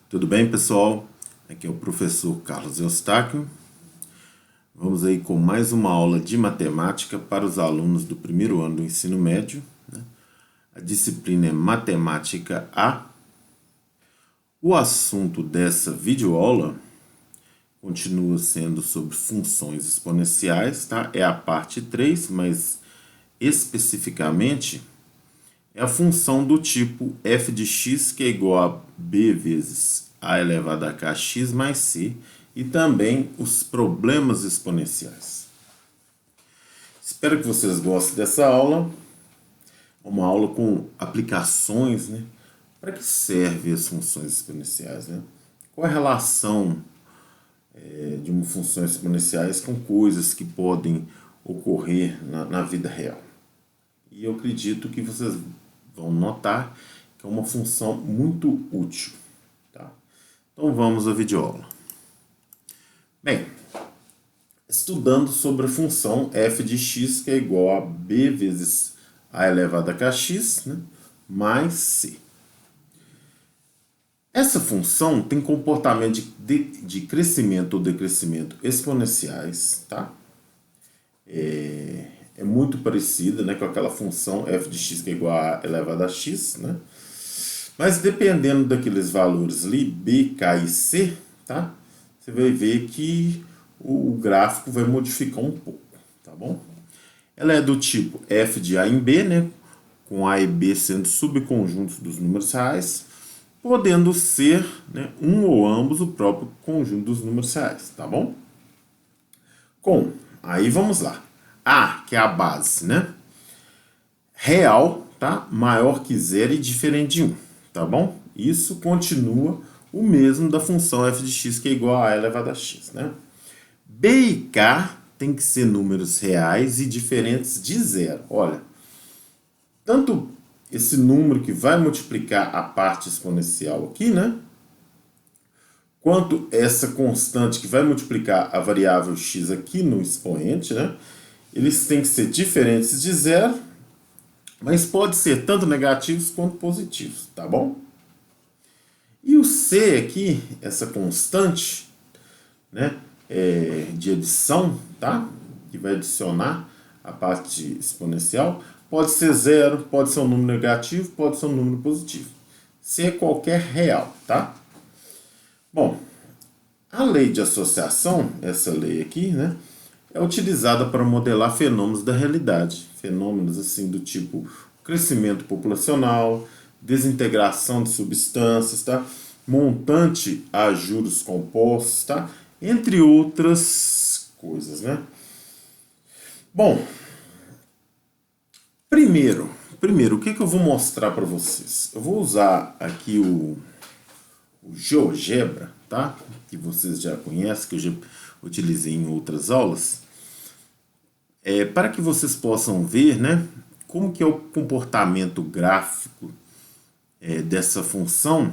Tudo bem, pessoal? Aqui é o professor Carlos Eustáquio. Vamos aí com mais uma aula de matemática para os alunos do primeiro ano do ensino médio, né? A disciplina é Matemática A. O assunto dessa videoaula continua sendo sobre funções exponenciais, tá? É a parte 3, mas especificamente é a função do tipo f de x, que é igual a b vezes a elevado a kx mais c, e também os problemas exponenciais. Espero que vocês gostem dessa aula. Uma aula com aplicações, né? Para que servem as funções exponenciais, né? Qual a relação de uma função exponenciais com coisas que podem ocorrer na vida real? E eu acredito que vocês vão notar que é uma função muito útil. Tá? Então vamos à videoaula. Bem, estudando sobre a função f de x, que é igual a b vezes a elevado a kx, né, mais c. Essa função tem comportamento de crescimento ou decrescimento exponenciais, tá? É muito parecida, né, com aquela função f de x que é igual a elevado a x, né? Mas dependendo daqueles valores ali, b, k e c, tá? Você vai ver que o gráfico vai modificar um pouco, tá bom? Ela é do tipo f de a em b, né? Com a e b sendo subconjuntos dos números reais, podendo ser, né, um ou ambos o próprio conjunto dos números reais, tá bom? Aí vamos lá. A, que é a base, né? Real, tá? Maior que zero e diferente de 1, tá bom? Isso continua o mesmo da função f de x, que é igual a elevado a x, né? B e K tem que ser números reais e diferentes de zero. Olha, tanto esse número que vai multiplicar a parte exponencial aqui, né? Quanto essa constante que vai multiplicar a variável x aqui no expoente, né? Eles têm que ser diferentes de zero, mas pode ser tanto negativos quanto positivos, tá bom? E o c aqui, essa constante, né, de adição, tá? Que vai adicionar a parte exponencial, pode ser zero, pode ser um número negativo, pode ser um número positivo. C é qualquer real, tá? Bom, a lei de associação, essa lei aqui, né, é utilizada para modelar fenômenos da realidade. Fenômenos assim do tipo crescimento populacional, desintegração de substâncias, tá? Montante a juros compostos, tá? Entre outras coisas, né? Bom, primeiro, o que eu vou mostrar para vocês? Eu vou usar aqui o GeoGebra, tá? Que vocês já conhecem, que eu já utilizei em outras aulas, para que vocês possam ver, né, como que é o comportamento gráfico dessa função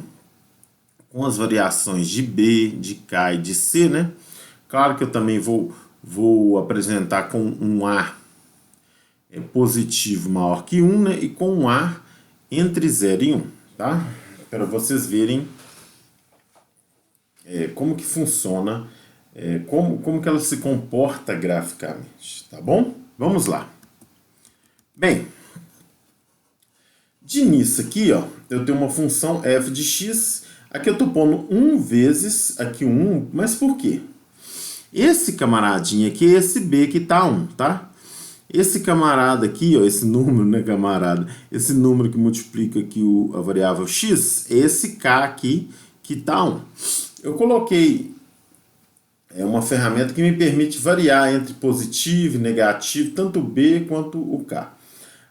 com as variações de B, de K e de C, né? Claro que eu também vou apresentar com um A positivo maior que 1, né? E com um A entre 0 e 1, tá? Para vocês verem como que funciona, como que ela se comporta graficamente, tá bom? Vamos lá. Bem, de início aqui, ó, eu tenho uma função f de x, aqui eu estou pondo 1 vezes, aqui 1, mas por quê? Esse camaradinho aqui é esse b que está 1, tá? Esse camarada aqui, ó, esse número, né, camarada? Esse número que multiplica aqui a variável x, é esse k aqui que está 1. Eu coloquei uma ferramenta que me permite variar entre positivo e negativo, tanto o b quanto o k.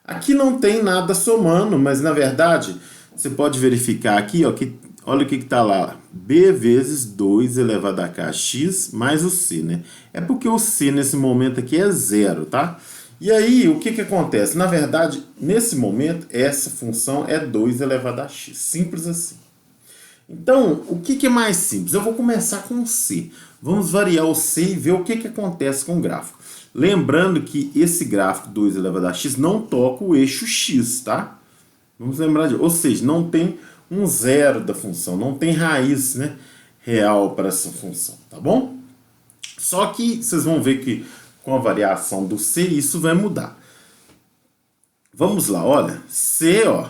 Aqui não tem nada somando, mas na verdade você pode verificar aqui, ó, que olha o que está lá, b vezes 2 elevado a kx mais o c, né? É porque o c nesse momento aqui é zero, tá? E aí, o que acontece? Na verdade, nesse momento, essa função é 2 elevado a x. Simples assim. Então, o que é mais simples? Eu vou começar com o c. Vamos variar o c e ver o que acontece com o gráfico. Lembrando que esse gráfico 2 elevado a x não toca o eixo x, tá? Vamos lembrar disso. Ou seja, não tem um zero da função, não tem raiz, né, real para essa função, tá bom? Só que vocês vão ver que com a variação do C isso vai mudar. Vamos lá, olha, C, ó,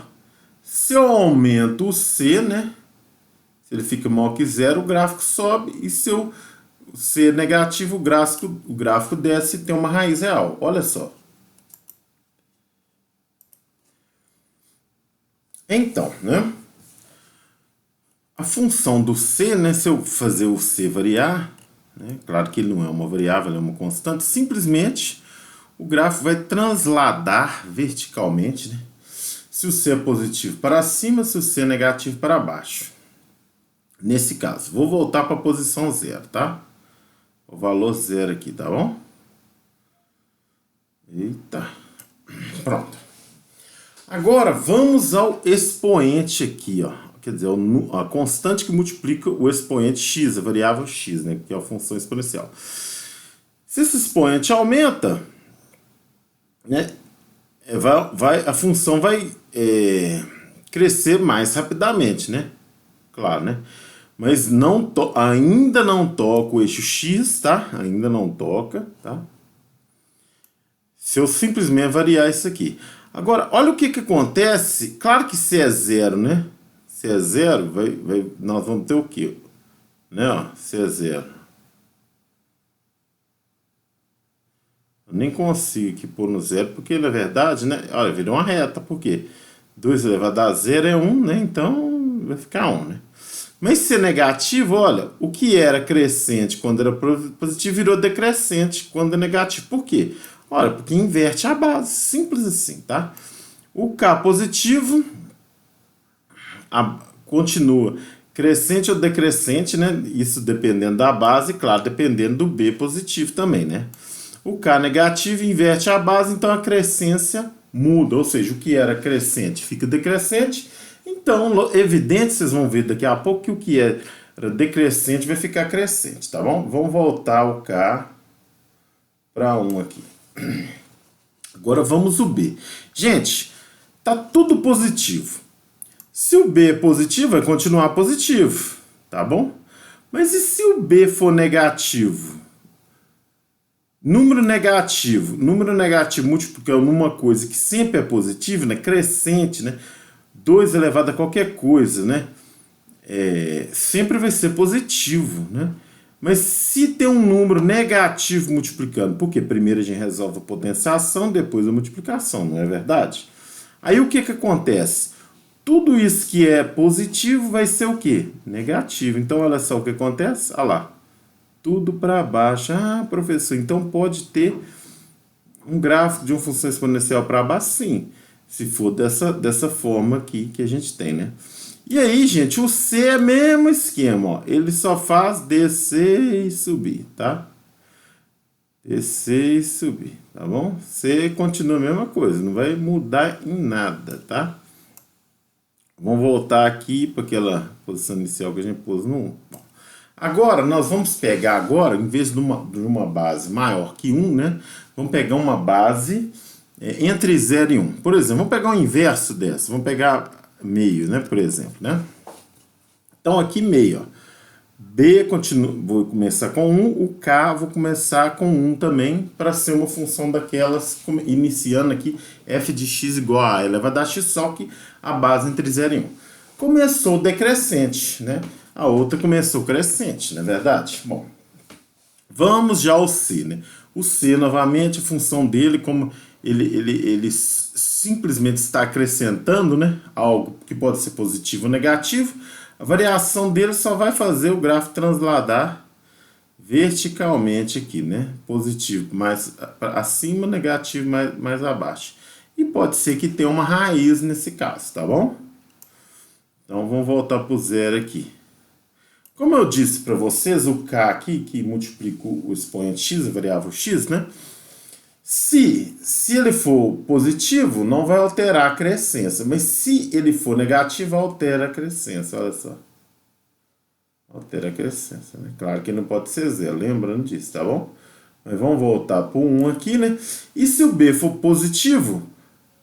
se eu aumento o C, né, se ele fica maior que zero, o gráfico sobe, e se eu C é negativo, o gráfico desce e tem uma raiz real, olha só. Então, né, a função do C, né, se eu fazer o C variar, né, claro que ele não é uma variável, ele é uma constante, simplesmente o gráfico vai transladar verticalmente, né, se o C é positivo para cima, se o C é negativo para baixo. Nesse caso, vou voltar para a posição zero, tá? O valor zero aqui, tá bom? Eita, pronto. Agora vamos ao expoente aqui, ó. Quer dizer, a constante que multiplica o expoente x, a variável x, né? Que é a função exponencial. Se esse expoente aumenta, né? A função vai crescer mais rapidamente, né? Claro, né? Mas ainda não toca o eixo x, tá? Ainda não toca, tá? Se eu simplesmente variar isso aqui. Agora, olha o que acontece. Claro que se é zero, né? Se é zero, nós vamos ter o quê? Né? Ó, se é zero. Eu nem consigo aqui pôr no zero, porque na verdade, né? Olha, virou uma reta, por quê? 2 elevado a zero é 1, né? Então vai ficar 1, né? Mas se é negativo, olha, o que era crescente quando era positivo virou decrescente quando é negativo. Por quê? Olha, porque inverte a base, simples assim, tá? O K positivo continua crescente ou decrescente, né? Isso dependendo da base, claro, dependendo do B positivo também, né? O K negativo inverte a base, então a crescência muda, ou seja, o que era crescente fica decrescente. Então, evidente, vocês vão ver daqui a pouco que o que era decrescente vai ficar crescente, tá bom? Vamos voltar o K para 1 aqui. Agora vamos o B. Gente, tá tudo positivo. Se o B é positivo, vai continuar positivo, tá bom? Mas e se o B for negativo? Número negativo multiplicando uma coisa que sempre é positiva, né? Crescente, né? 2 elevado a qualquer coisa, né? Sempre vai ser positivo, né? Mas se tem um número negativo multiplicando, porque primeiro a gente resolve a potenciação, depois a multiplicação, não é verdade? Aí o que acontece? Tudo isso que é positivo vai ser o quê? Negativo. Então olha só o que acontece, olha lá. Tudo para baixo. Ah, professor, então pode ter um gráfico de uma função exponencial para baixo? Sim, se for dessa forma aqui que a gente tem, né? E aí, gente, o C é o mesmo esquema, ó. Ele só faz descer e subir, tá? Descer e subir, tá bom? C continua a mesma coisa, não vai mudar em nada, tá? Vamos voltar aqui para aquela posição inicial que a gente pôs no 1. Bom, agora, nós vamos pegar agora, em vez de uma base maior que 1, né? Vamos pegar uma base entre 0 e 1. Por exemplo, vamos pegar o inverso dessa. Vamos pegar meio, né? Por exemplo, né? Então, aqui meio, ó. B vou começar com 1, o K vou começar com 1 também, para ser uma função daquelas, iniciando aqui, f de x igual a elevado a x, só que a base entre 0 e 1. Começou decrescente, né? A outra começou crescente, não é verdade? Bom, vamos já ao C, né? O C, novamente, a função dele, como ele simplesmente está acrescentando, né? Algo que pode ser positivo ou negativo, a variação dele só vai fazer o gráfico transladar verticalmente aqui, né? Positivo mais acima, negativo mais abaixo. E pode ser que tenha uma raiz nesse caso, tá bom? Então vamos voltar para o zero aqui. Como eu disse para vocês, o K aqui, que multiplica o expoente x, a variável x, né? Se ele for positivo, não vai alterar a crescência. Mas se ele for negativo, altera a crescência. Olha só. Altera a crescência, né? Claro que não pode ser zero, lembrando disso, tá bom? Mas vamos voltar para o 1 aqui, né? E se o B for positivo,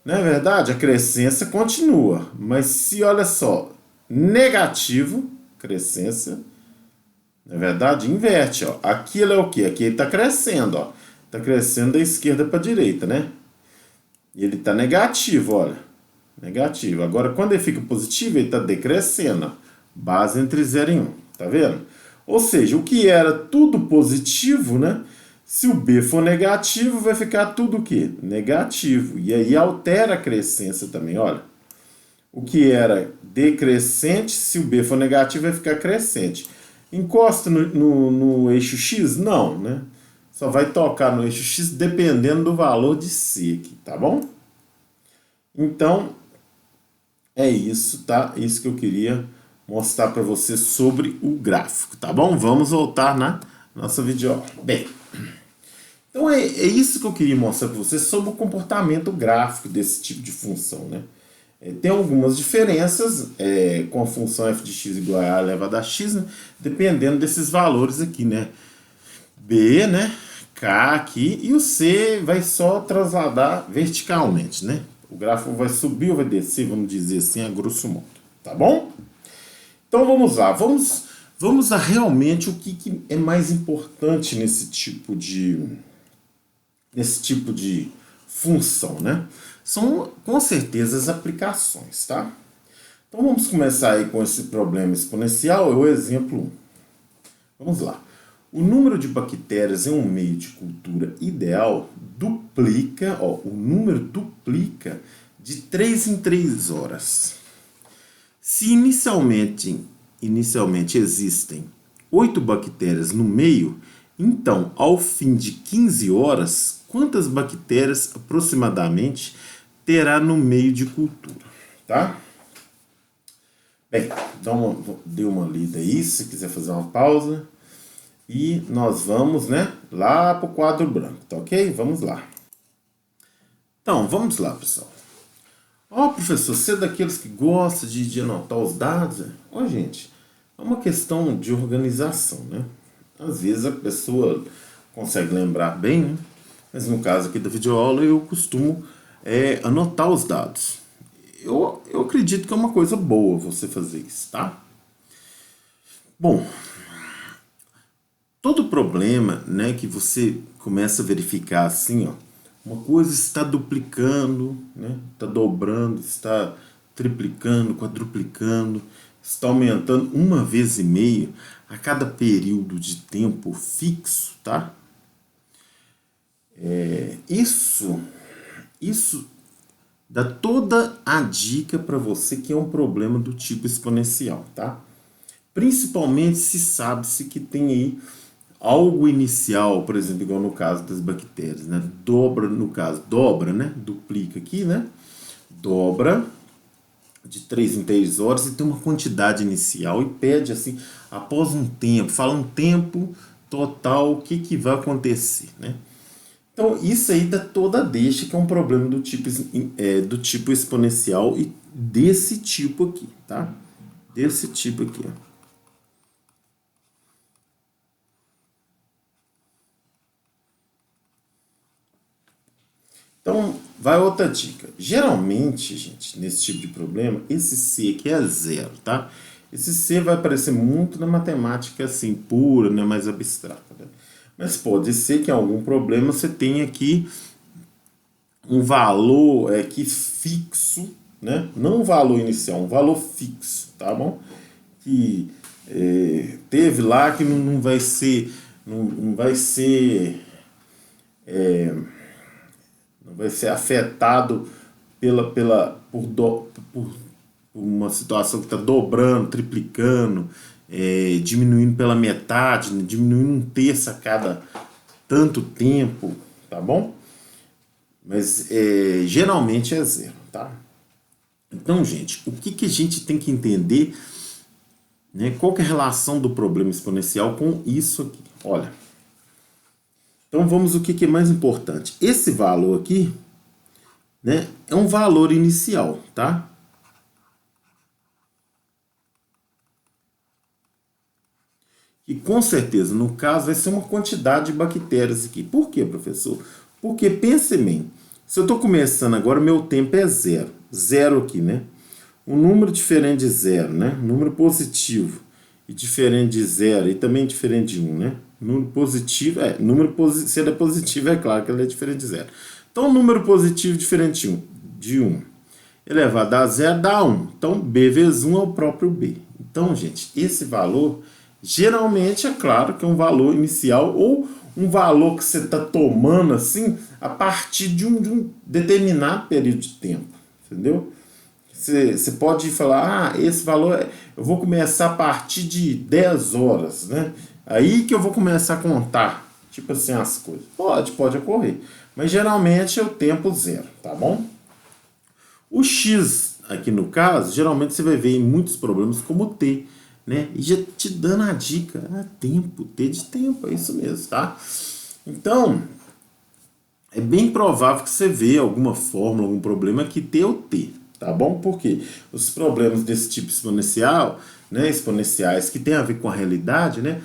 não é verdade? A crescência continua. Mas se, olha só, negativo, crescência, na verdade, inverte, ó. Aquilo é o quê? Aqui ele está crescendo, ó. Está crescendo da esquerda para a direita, né? E ele está negativo, olha. Negativo. Agora, quando ele fica positivo, ele está decrescendo, ó. Base entre 0 e 1, tá vendo? Ou seja, o que era tudo positivo, né? Se o B for negativo, vai ficar tudo o quê? Negativo. E aí altera a crescência também, olha. O que era decrescente, se o B for negativo, vai ficar crescente. Encosta no eixo X? Não, né? Só vai tocar no eixo X dependendo do valor de C aqui, tá bom? Então, é isso, tá? Isso que eu queria mostrar para você sobre o gráfico, tá bom? Vamos voltar na nossa videoaula. Bem, então é isso que eu queria mostrar para você sobre o comportamento gráfico desse tipo de função, né? Tem algumas diferenças com a função f de x igual a elevado a x, né? Dependendo desses valores aqui, né? B, né? K aqui, e o C vai só trasladar verticalmente, né? O gráfico vai subir ou vai descer, vamos dizer assim, a grosso modo, tá bom? Então vamos lá, vamos a realmente o que é mais importante nesse tipo de função, né? São com certeza as aplicações, tá? Então vamos começar aí com esse problema exponencial, é o exemplo 1. Vamos lá. O número de bactérias em um meio de cultura ideal duplica, ó, o número duplica de 3 em 3 horas. Se inicialmente existem 8 bactérias no meio, então, ao fim de 15 horas, quantas bactérias aproximadamente terá no meio de cultura, tá? Bem, dê uma lida aí, se quiser fazer uma pausa. E nós vamos, né, lá para o quadro branco, tá ok? Vamos lá. Então, vamos lá, pessoal. Ó, professor, você é daqueles que gosta de anotar os dados? Ó, gente, é uma questão de organização, né? Às vezes a pessoa consegue lembrar bem, né? Mas no caso aqui da videoaula eu costumo anotar os dados. Eu acredito que é uma coisa boa você fazer isso, tá? Bom, todo problema, né, que você começa a verificar assim, ó, uma coisa está duplicando, né, está dobrando, está triplicando, quadruplicando, está aumentando 1,5 vezes a cada período de tempo fixo, tá? Isso dá toda a dica para você que é um problema do tipo exponencial, tá? Principalmente se sabe-se que tem aí algo inicial, por exemplo, igual no caso das bactérias, né? Dobra, né? Duplica aqui, né? Dobra de 3 em 3 horas e tem uma quantidade inicial e pede assim, após um tempo, fala um tempo total, o que vai acontecer, né? Então, isso aí dá toda a deixa que é um problema do tipo exponencial e desse tipo aqui, tá? Desse tipo aqui, ó. Então, vai outra dica. Geralmente, gente, nesse tipo de problema, esse C aqui é 0, tá? Esse C vai aparecer muito na matemática, assim, pura, né, mais abstrata, né? Mas pode ser que em algum problema você tenha aqui um valor aqui fixo, né? Não um valor inicial, um valor fixo, tá bom? Que teve lá que não vai ser... Não vai ser afetado por uma situação que está dobrando, triplicando, diminuindo pela metade, né? Diminuindo 1/3 a cada tanto tempo, tá bom? Mas geralmente é 0, tá? Então, gente, o que a gente tem que entender, né? Qual que é a relação do problema exponencial com isso aqui? Olha, então vamos o que é mais importante. Esse valor aqui, né, é um valor inicial, tá? E com certeza, no caso, vai ser uma quantidade de bactérias aqui. Por quê, professor? Porque, pense bem, se eu estou começando agora, meu tempo é 0. 0 aqui, né? um número diferente de zero, né? Um número positivo e diferente de zero e também diferente de 1, né? Número positivo, se ele é positivo, é claro que ele é diferente de zero. Então, um número positivo diferente de 1 elevado a zero dá 1. Então, b vezes 1 é o próprio b. Então, gente, esse valor, geralmente, é claro que é um valor inicial ou um valor que você está tomando, assim, a partir de um determinado período de tempo, entendeu? Você pode falar, esse valor, eu vou começar a partir de 10 horas, né? Aí que eu vou começar a contar, tipo assim, as coisas. Pode ocorrer, mas geralmente é o tempo zero, tá bom? O x, aqui no caso, geralmente você vai ver em muitos problemas como t, né? E já te dando a dica, tempo, t de tempo, é isso mesmo, tá? Então, é bem provável que você vê alguma fórmula, algum problema que t é o t, tá bom? Porque os problemas desse tipo exponencial, né, exponenciais que tem a ver com a realidade, né,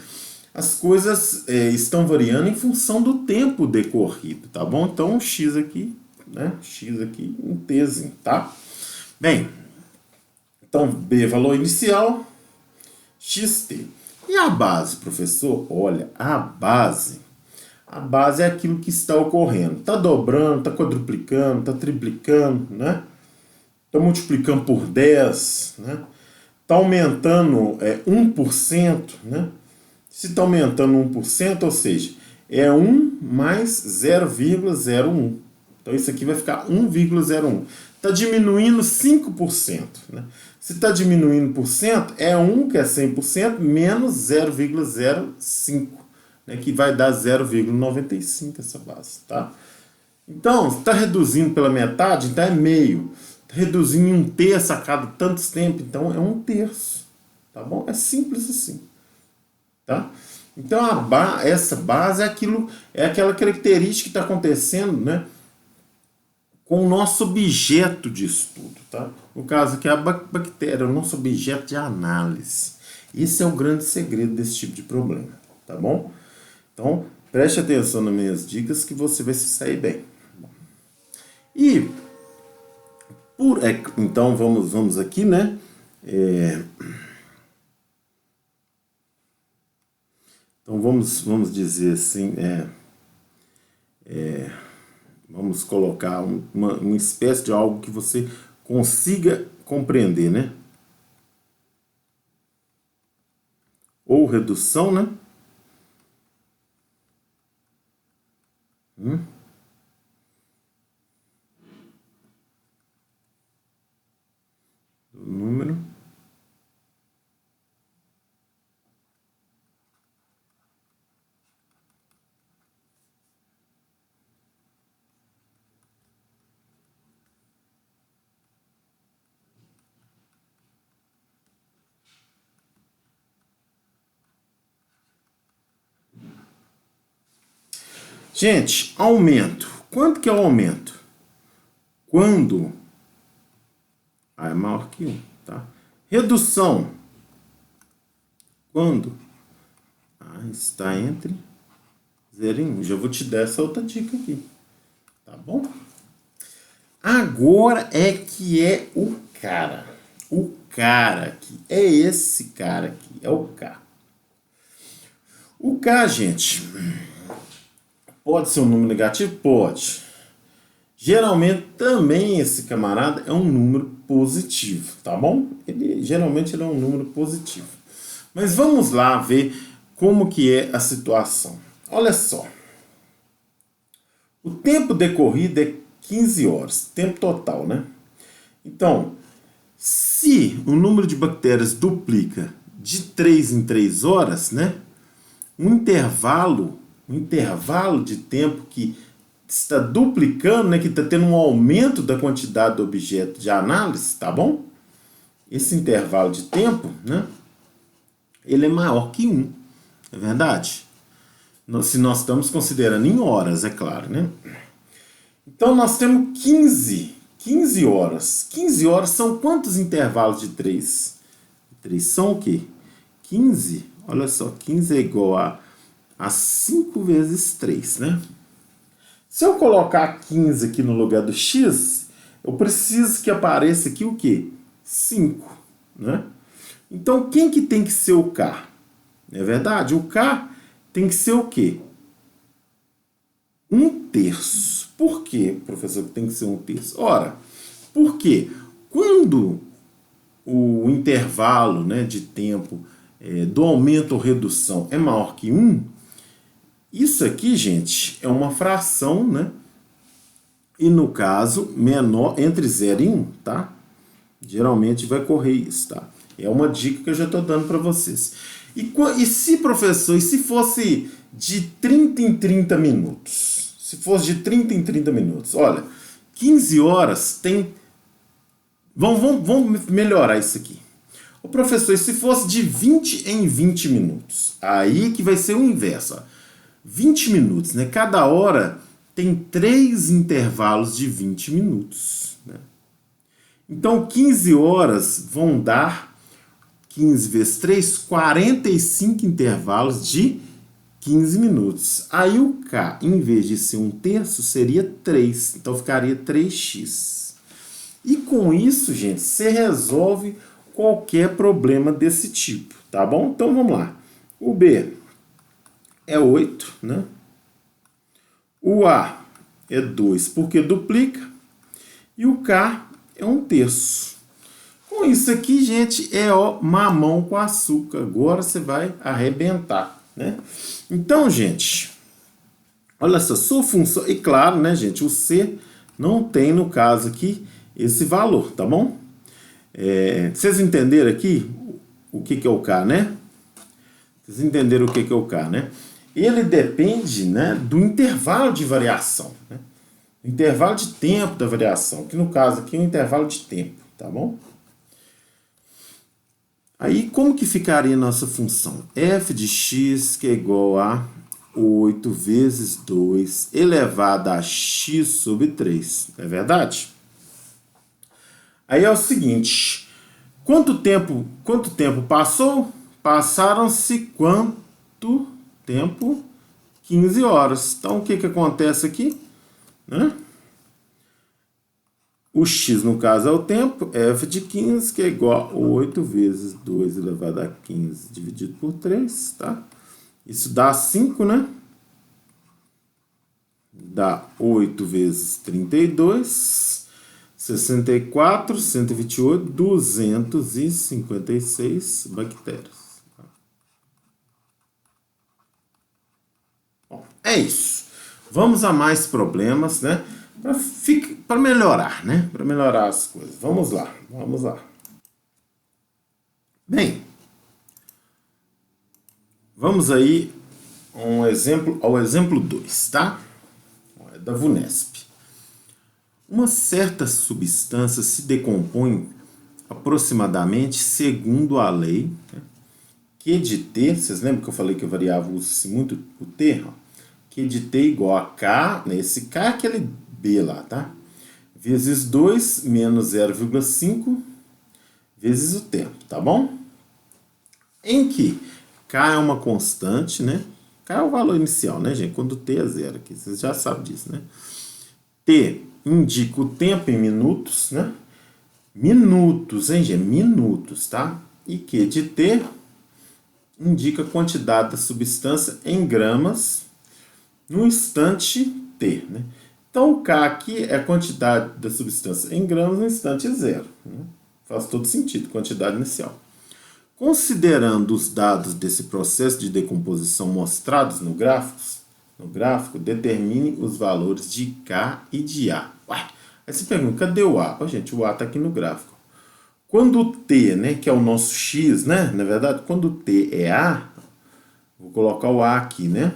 as coisas estão variando em função do tempo decorrido, tá bom? Então, x aqui, né, x aqui, um tzinho, tá? Bem, então, b valor inicial, xt. E a base, professor? Olha, a base é aquilo que está ocorrendo. Está dobrando, está quadruplicando, está triplicando, né? Está multiplicando por 10, né? Está aumentando 1%, né? Se está aumentando 1%, ou seja, é 1 mais 0,01. Então isso aqui vai ficar 1,01. Está diminuindo 5%, né? Se está diminuindo por cento, é 1, que é 100%, menos 0,05. Né, que vai dar 0,95 essa base, tá? Então, está reduzindo pela metade, então é meio. Está reduzindo em 1/3 a cada tantos tempos, então é 1/3, tá bom? É simples assim, tá? Então, essa base é aquela característica que está acontecendo, né, com o nosso objeto de estudo, tá? No caso aqui, a bactéria é o nosso objeto de análise. Esse é o grande segredo desse tipo de problema, tá bom? Então, preste atenção nas minhas dicas que você vai se sair bem. E, então, vamos aqui, né? Então, vamos dizer assim, vamos colocar uma espécie de algo que você consiga compreender, né? Ou redução, né? Do número. Gente, aumento. Quanto que é o aumento? Quando A é maior que 1, tá? Redução. Quando A está entre 0 e 1. Já vou te dar essa outra dica aqui, tá bom? Agora é que é o cara. O cara aqui. É esse cara aqui. É o K. O K, gente, pode ser um número negativo? Pode. Geralmente também esse camarada é um número positivo, tá bom? Geralmente ele é um número positivo. Mas vamos lá ver como que é a situação. Olha só. O tempo decorrido é 15 horas, tempo total, né? Então, se o número de bactérias duplica de 3 em 3 horas, né? Um intervalo de tempo que está duplicando, né, que está tendo um aumento da quantidade do objeto de análise, tá bom? Esse intervalo de tempo, né, ele é maior que 1, é verdade? Se nós estamos considerando em horas, é claro, né? Então, nós temos 15 horas. 15 horas são quantos intervalos de 3? 3 são o quê? 15, olha só, 15 é igual a 5 vezes 3, né? Se eu colocar 15 aqui no lugar do x, eu preciso que apareça aqui o quê? 5, né? Então, quem que tem que ser o K? Não é verdade? O K tem que ser o quê? 1/3. Por quê, professor, que tem que ser 1/3? Ora, porque quando o intervalo, né, de tempo do aumento ou redução é maior que 1, isso aqui, gente, é uma fração, né? E no caso, menor entre 0 e 1, tá? Geralmente vai correr isso, tá? É uma dica que eu já estou dando para vocês. E se, professor, e se fosse de 30 em 30 minutos? Se fosse de 30 em 30 minutos, olha, 15 horas tem... Vamos melhorar isso aqui. O professor, e se fosse de 20 em 20 minutos? Aí que vai ser o inverso, ó. 20 minutos, né? Cada hora tem 3 intervalos de 20 minutos, né? Então, 15 horas vão dar 15 vezes 3, 45 intervalos de 15 minutos. Aí o K, em vez de ser 1/3, seria 3. Então, ficaria 3x. E com isso, gente, você resolve qualquer problema desse tipo, tá bom? Então, vamos lá. O B é 8, né? O A é 2, porque duplica. E o K é 1/3. Com isso aqui, gente, é ó, mamão com açúcar. Agora você vai arrebentar, né? Então, gente, olha só, sua função... E claro, né, gente, o C não tem, no caso aqui, esse valor, tá bom? Vocês entenderam aqui o que é o K, né? Vocês entenderam o que é o K, né? Ele depende, né, do intervalo de variação, né? Intervalo de tempo da variação, que no caso aqui é um intervalo de tempo, tá bom? Aí, como que ficaria a nossa função? F de x, que é igual a 8 vezes 2 elevado a x sobre 3. É verdade? Aí é o seguinte, quanto tempo passou? Passaram-se quanto tempo? 15 horas. Então, o que acontece aqui? Né? O x, no caso, é o tempo, f de 15, que é igual a 8 vezes 2 elevado a 15 dividido por 3, tá? Isso dá 5, né? Dá 8 vezes 32, 64, 128, 256 bactérias. Bom, é isso. Vamos a mais problemas, né? Para melhorar, né? Para melhorar as coisas. Vamos lá, vamos lá. Bem, vamos aí ao exemplo 2, tá? É da VUNESP. Uma certa substância se decompõe aproximadamente segundo a lei, né? Q de T, vocês lembram que eu falei que a variável usa-se muito o T? Q de T igual a K, né? Esse K é aquele B lá, tá? Vezes 2 menos 0,5 vezes o tempo, tá bom? Em que K é uma constante, né? K é o valor inicial, né, gente? Quando T é 0 aqui, vocês já sabem disso, né? T indica o tempo em minutos, né? Minutos, hein, gente? Minutos, tá? E Q de T indica a quantidade da substância em gramas no instante T, né? Então, o K aqui é a quantidade da substância em gramas no instante 0. Né? Faz todo sentido, quantidade inicial. Considerando os dados desse processo de decomposição mostrados no gráfico, determine os valores de K e de A. Ué, aí você pergunta, cadê o A? Ó, gente, o A está aqui no gráfico. Quando o T, né, que é o nosso X, né, na verdade, quando o T é A, vou colocar o A aqui, né?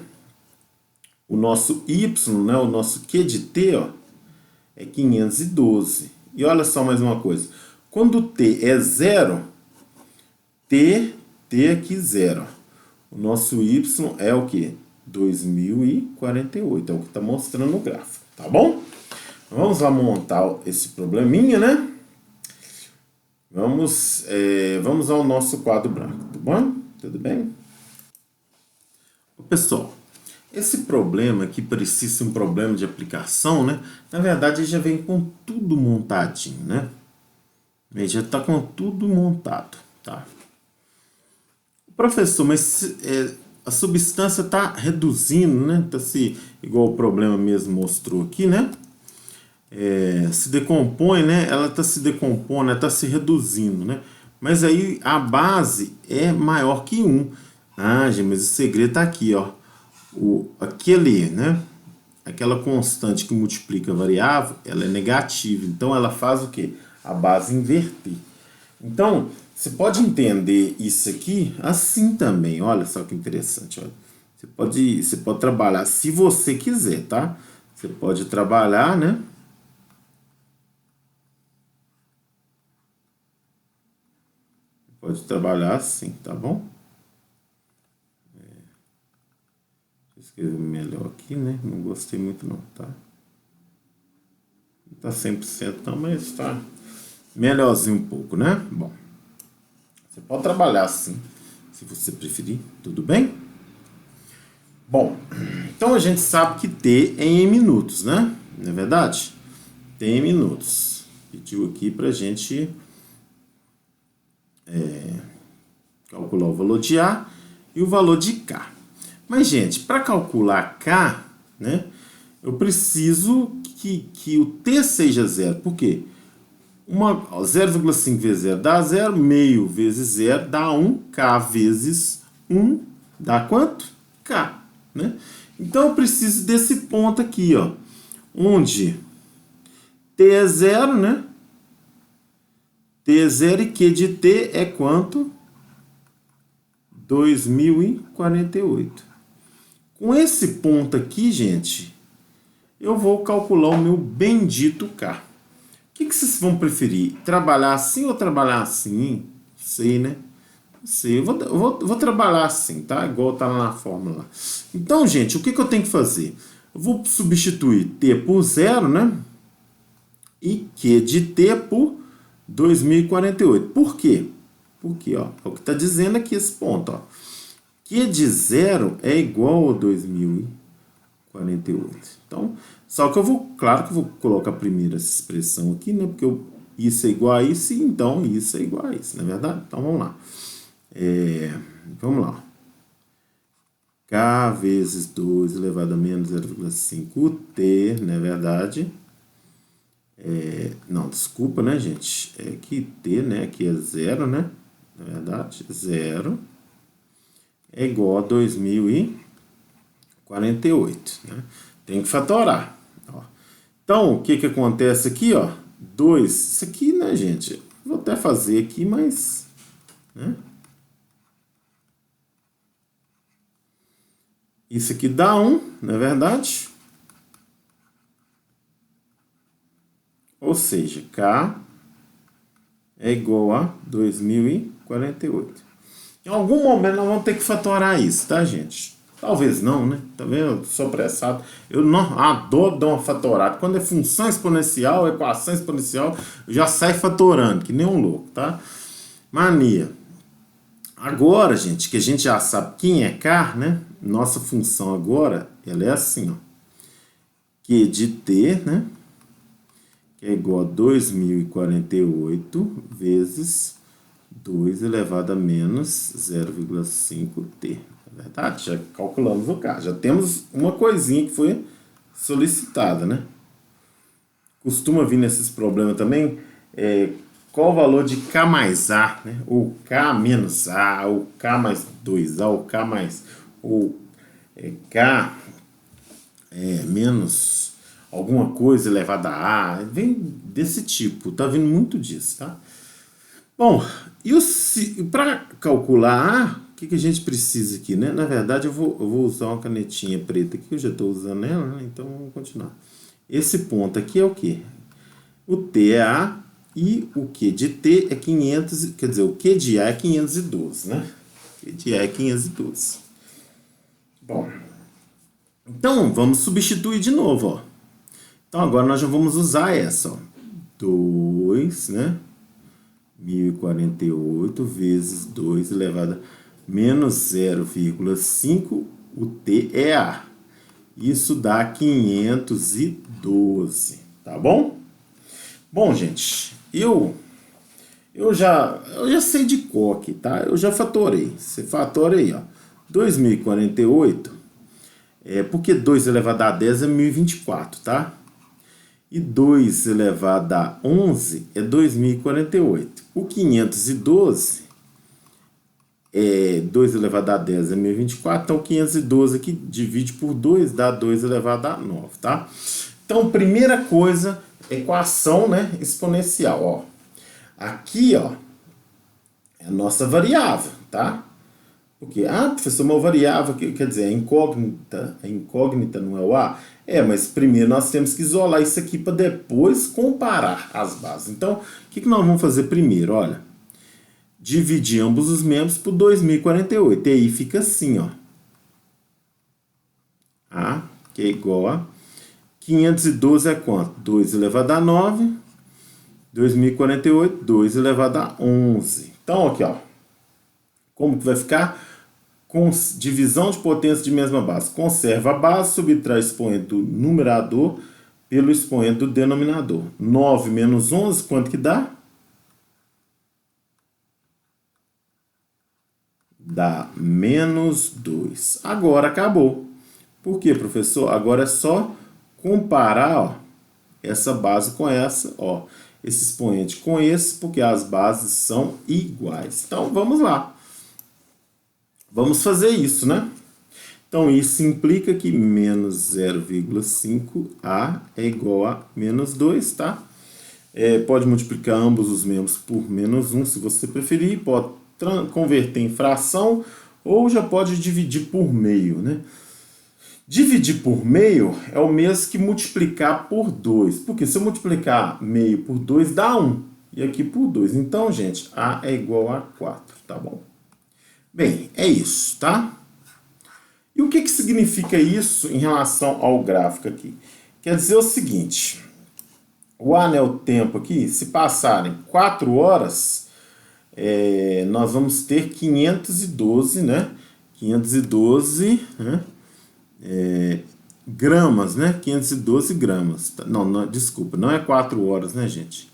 O nosso Y, né, o nosso Q de T, ó, é 512. E olha só mais uma coisa. Quando T é 0, T aqui 0. O nosso Y é o quê? 2048. É o que está mostrando no gráfico. Tá bom? Vamos lá montar esse probleminha, né? Vamos ao nosso quadro branco. Tá bom? Tudo bem? Pessoal, esse problema que precisa ser um problema de aplicação, né? Na verdade, já vem com tudo montadinho, né? Ele já está com tudo montado, tá? Professor, mas a substância está reduzindo, né? Tá igual o problema mesmo mostrou aqui, né? Se decompõe, né? Ela está se decompondo, está se reduzindo, né? Mas aí a base é maior que 1. Ah, gente, mas o segredo está aqui, ó. Aquele, né? Aquela constante que multiplica a variável, ela é negativa. Então ela faz o quê? A base inverter. Então, você pode entender isso aqui assim também. Olha só que interessante. Olha. Você pode trabalhar se você quiser, tá? Você pode trabalhar, né? Pode trabalhar assim, tá bom? Deixa eu escrever melhor aqui, né? Não gostei muito não, tá? Não tá 100% não, mas tá melhorzinho um pouco, né? Bom, você pode trabalhar assim, se você preferir, tudo bem? Bom, então a gente sabe que T é em minutos, né? Não é verdade? T em minutos. Pediu aqui pra gente calcular o valor de A e o valor de K. Mas, gente, para calcular K, né, eu preciso que o T seja zero. Por quê? 0,5 vezes 0 dá 0, meio vezes 0 dá 1, K vezes 1 dá quanto? K. Né? Então eu preciso desse ponto aqui, ó, onde T é 0, né? T é 0 e Q de T é quanto? 2048. Com esse ponto aqui, gente, eu vou calcular o meu bendito K. O que vocês vão preferir? Trabalhar assim ou trabalhar assim? Sei, né? Sei. Eu vou trabalhar assim, tá? Igual tá lá na fórmula. Então, gente, o que eu tenho que fazer? Eu vou substituir T por 0, né? E Q de T por 2048. Por quê? Porque, ó, é o que está dizendo aqui esse ponto, ó. Q de 0 é igual a 2048. Então, só que claro que eu vou colocar primeiro essa expressão aqui, né? Porque isso é igual a isso, então isso é igual a isso, não é verdade? Então, vamos lá. Vamos lá. K vezes 2 elevado a menos 0,5T, não é verdade? Não, desculpa, né, gente? É que T, né, aqui é 0, né? Na verdade, 0 é igual a 2048, né? Tem que fatorar. Ó. Então, o que acontece aqui, ó? 2, isso aqui, né, gente? Vou até fazer aqui, mas... Né? Isso aqui dá 1, não é verdade? Ou seja, K é igual a 2048. Em algum momento nós vamos ter que fatorar isso, tá, gente? Talvez não, né? Tá vendo? Eu sou apressado. Eu não adoro dar uma fatorada. Quando é função exponencial, equação exponencial, eu já saio fatorando, que nem um louco, tá? Mania. Agora, gente, que a gente já sabe quem é K, né? Nossa função agora, ela é assim, ó. Q de T, né? Que é igual a 2048 vezes 2 elevado a menos 0,5T. É verdade? Já calculamos o K. Já temos uma coisinha que foi solicitada, né? Costuma vir nesses problemas também qual o valor de K mais A, né? Ou K menos A, ou K mais 2A, ou K mais... Ou K menos alguma coisa elevada a A. Vem desse tipo. Tá vindo muito disso, tá? Bom, e para calcular A, o que a gente precisa aqui, né? Na verdade, eu vou usar uma canetinha preta aqui, eu já estou usando ela, né? Então vamos continuar. Esse ponto aqui é o quê? O T é A e o Q de T é 500, quer dizer, o Q de A é 512, né? O Q de A é 512. Bom, então vamos substituir de novo, ó. Então agora nós já vamos usar essa, ó. 2, né? 1048 vezes 2 elevado a menos 0,5, o T é A. Isso dá 512, tá bom? Bom, gente, eu eu já sei de cor aqui, tá? Eu já fatorei. Você fatora aí, ó. 2048, porque 2 elevado a 10 é 1024, tá? E 2 elevado a 11 é 2048. O 512 2 elevado a 10 é 1024, então 512 aqui divide por 2 dá 2 elevado a 9, tá? Então, primeira coisa, equação, né, exponencial, ó. Aqui, ó, é a nossa variável, tá? Porque, professor, uma variável, quer dizer, a incógnita não é o A? Mas primeiro nós temos que isolar isso aqui para depois comparar as bases. Então, o que nós vamos fazer primeiro? Olha, dividir ambos os membros por 2048. E aí fica assim, ó. Que é igual a 512 é quanto? 2 elevado a 9. 2048, 2 elevado a 11. Então, aqui, ó. Como que vai ficar? Com divisão de potência de mesma base. Conserva a base, subtrai o expoente do numerador pelo expoente do denominador. 9 menos 11, quanto que dá? Dá menos 2. Agora acabou. Por quê, professor? Agora é só comparar, ó, essa base com essa, ó, esse expoente com esse, porque as bases são iguais. Então, vamos lá. Vamos fazer isso, né? Então, isso implica que menos 0,5A é igual a menos 2, tá? Pode multiplicar ambos os membros por menos 1, se você preferir. Pode converter em fração ou já pode dividir por meio, né? Dividir por meio é o mesmo que multiplicar por 2. Porque se eu multiplicar meio por 2, dá 1. E aqui por 2. Então, gente, A é igual a 4, tá bom? Bem, é isso, tá? E o que significa isso em relação ao gráfico aqui? Quer dizer o seguinte, o A, né, o tempo aqui, se passarem 4 horas, nós vamos ter 512, né? 512, né? Gramas, né? 512 gramas. Não, desculpa, não é 4 horas, né, gente?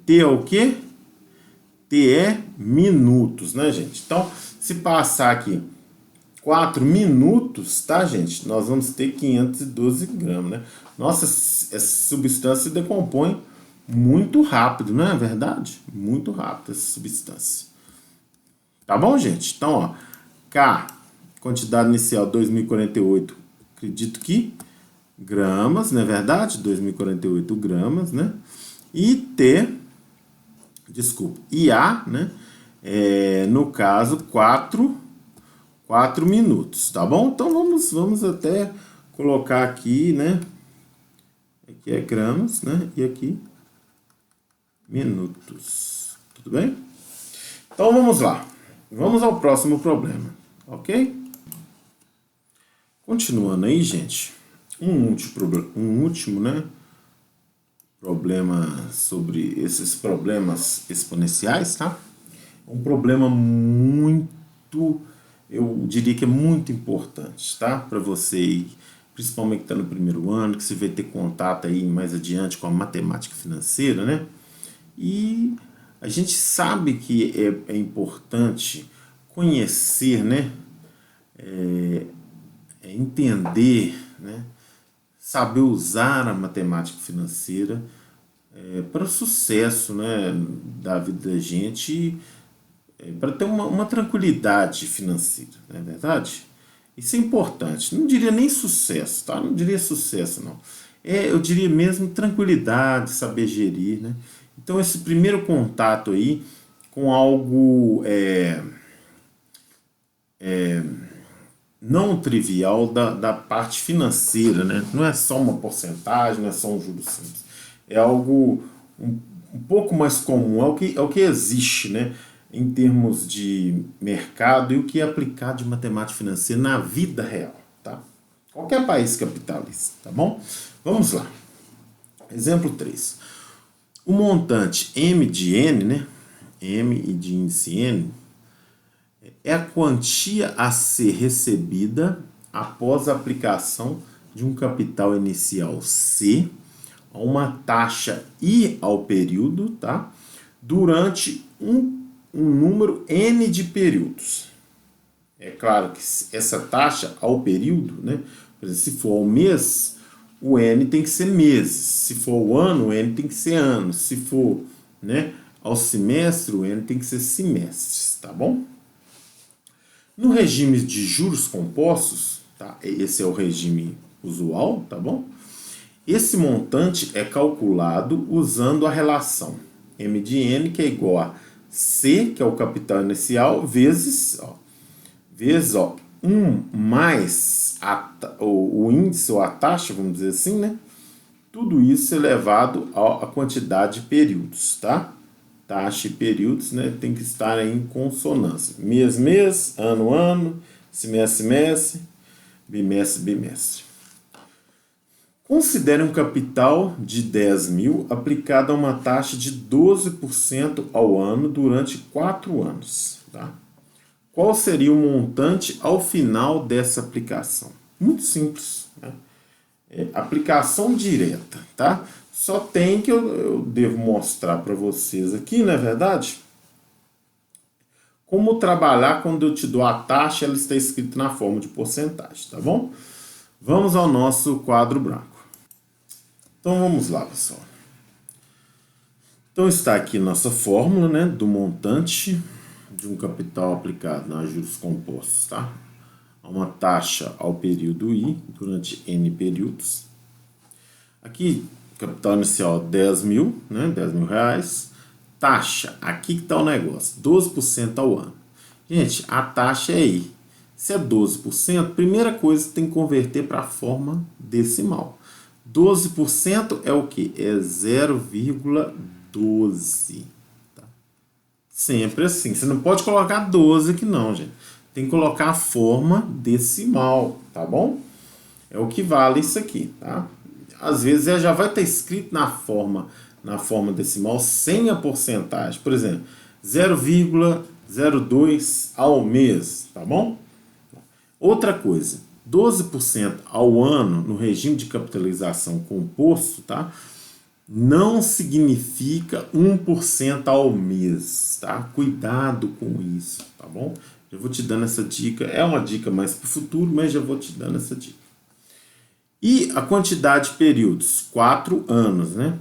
T é o quê? T é minutos, né, gente? Então, se passar aqui 4 minutos, tá, gente? Nós vamos ter 512 gramas, né? Nossa, essa substância se decompõe muito rápido, não é verdade? Muito rápido essa substância. Tá bom, gente? Então, ó, K, quantidade inicial 2048, acredito que gramas, não é verdade? 2048 gramas, né? E T, desculpa, IA, né? No caso, 4 minutos, tá bom? Então vamos até colocar aqui, né? Aqui é gramas, né? E aqui minutos. Tudo bem? Então vamos lá. Vamos ao próximo problema, ok? Continuando aí, gente. Um último, né? Problema sobre esses problemas exponenciais, tá? Um problema muito, eu diria que é muito importante, tá? Para você, principalmente que está no primeiro ano, que você vai ter contato aí mais adiante com a matemática financeira, né? E a gente sabe que é importante conhecer, né? Entender, né? Saber usar a matemática financeira para o sucesso, né, da vida da gente, para ter uma tranquilidade financeira, não é verdade? Isso é importante. Não diria nem sucesso, tá? Não diria sucesso, não. Eu diria mesmo tranquilidade, saber gerir, né? Então, esse primeiro contato aí com algo não trivial da parte financeira, né? Não é só uma porcentagem, não é só um juro simples. É algo um pouco mais comum, é o que existe, né? Em termos de mercado e o que é aplicado de matemática financeira na vida real, tá? Qualquer país capitalista, tá bom? Vamos lá. Exemplo 3. O montante M de N, né? M e de índice N, é a quantia a ser recebida após a aplicação de um capital inicial C a uma taxa I ao período, tá? durante um número N de períodos. É claro que essa taxa ao período, né? Por exemplo, se for ao mês, o N tem que ser meses. Se for o ano, o N tem que ser anos. Se for, né, ao semestre, o N tem que ser semestres, tá bom? No regime de juros compostos, tá? Esse é o regime usual, tá bom? Esse montante é calculado usando a relação M de N, que é igual a C, que é o capital inicial, vezes 1 mais o índice ou a taxa, vamos dizer assim, né? Tudo isso elevado à quantidade de períodos, tá? Taxa e períodos, né, tem que estar em consonância. Mês, mês, ano, ano, semestre, semestre, bimestre, bimestre. Considere um capital de 10 mil aplicado a uma taxa de 12% ao ano durante 4 anos. Tá? Qual seria o montante ao final dessa aplicação? Muito simples. Né? Aplicação direta. Tá? Só tem que eu devo mostrar para vocês aqui, não é verdade? Como trabalhar quando eu te dou a taxa, ela está escrita na forma de porcentagem, tá bom? Vamos ao nosso quadro branco. Então vamos lá, pessoal. Então está aqui nossa fórmula, né, do montante de um capital aplicado na juros compostos, tá? A uma taxa ao período I durante N períodos. Aqui, capital inicial 10 mil, né, 10 mil reais. Taxa, aqui que está o negócio, 12% ao ano. Gente, a taxa é I. Se é 12%, primeira coisa tem que converter para a forma decimal. 12% é o que? É 0,12. Tá? Sempre assim. Você não pode colocar 12 aqui não, gente. Tem que colocar a forma decimal, tá bom? É o que vale isso aqui, tá? Às vezes já vai estar escrito na forma decimal sem a porcentagem. Por exemplo, 0,02 ao mês, tá bom? Outra coisa, 12% ao ano no regime de capitalização composto, tá? Não significa 1% ao mês, tá? Cuidado com isso, tá bom? Já vou te dando essa dica, é uma dica mais para o futuro, mas já vou te dando essa dica. E a quantidade de períodos, 4 anos, né?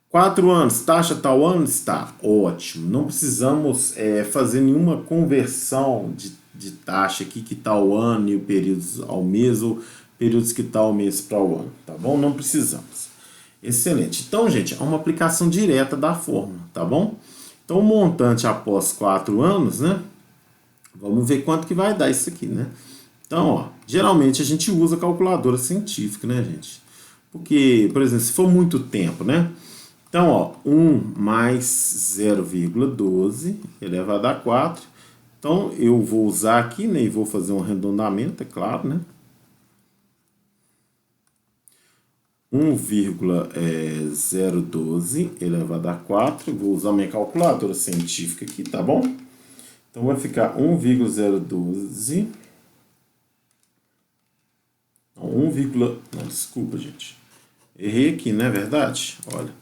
4 anos, taxa tal ano, está ótimo. Não precisamos fazer nenhuma conversão de taxa aqui que está o ano e o períodos ao mês ou períodos que está o mês para o ano, tá bom? Não precisamos. Excelente. Então, gente, é uma aplicação direta da fórmula, tá bom? Então, o montante após 4 anos, né? Vamos ver quanto que vai dar isso aqui, né? Então, ó, geralmente a gente usa calculadora científica, né, gente? Porque, por exemplo, se for muito tempo, né? Então, ó, 1 mais 0,12 elevado a 4. Então, eu vou usar aqui, né, e vou fazer um arredondamento, é claro, né? 1,012 elevado a 4. Vou usar minha calculadora científica aqui, tá bom? Então, vai ficar 1,012. Não, desculpa, gente. Errei aqui, não é verdade? Olha.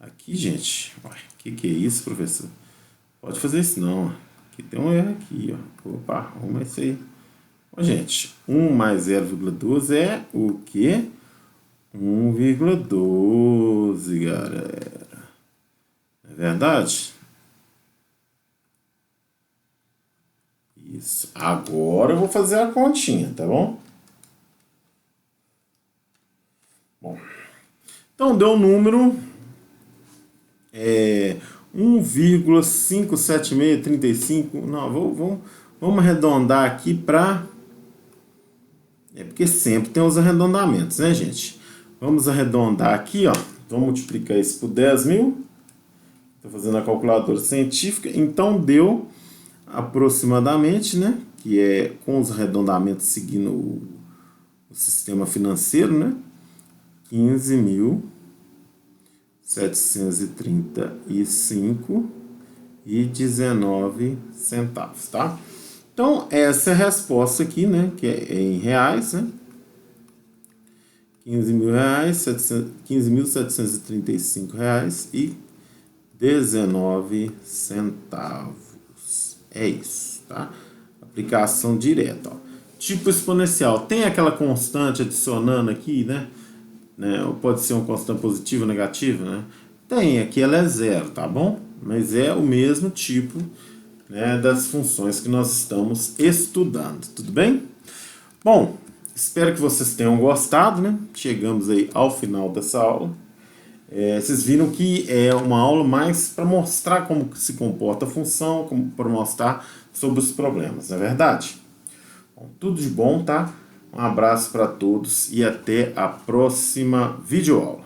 Aqui, gente. Que é isso, professor? Pode fazer isso não. Aqui tem um erro aqui, ó. Opa, arruma isso aí. Ó, gente, 1 mais 0,12 é o quê? 1,12, galera. É verdade? Isso. Agora eu vou fazer a continha, tá bom? Bom. Então, deu um número 1,57635. Não, vamos arredondar aqui para... porque sempre tem os arredondamentos, né, gente? Vamos arredondar aqui, ó. Vamos multiplicar isso por 10 mil. Estou fazendo a calculadora científica. Então, deu aproximadamente, né? Que é com os arredondamentos seguindo o sistema financeiro, né? 15.735,19 centavos, tá? Então, essa é a resposta aqui, né? Que é em reais, né? 15.735 reais e 19 centavos. É isso, tá? Aplicação direta, ó. Tipo exponencial. Tem aquela constante adicionando aqui, né? Ou pode ser uma constante positiva ou negativa, né? Tem, aqui ela é zero, tá bom? Mas é o mesmo tipo, né, das funções que nós estamos estudando, tudo bem? Bom, espero que vocês tenham gostado, né? Chegamos aí ao final dessa aula. Vocês viram que é uma aula mais para mostrar como se comporta a função, como para mostrar sobre os problemas, não é verdade? Bom, tudo de bom, tá? Um abraço para todos e até a próxima videoaula.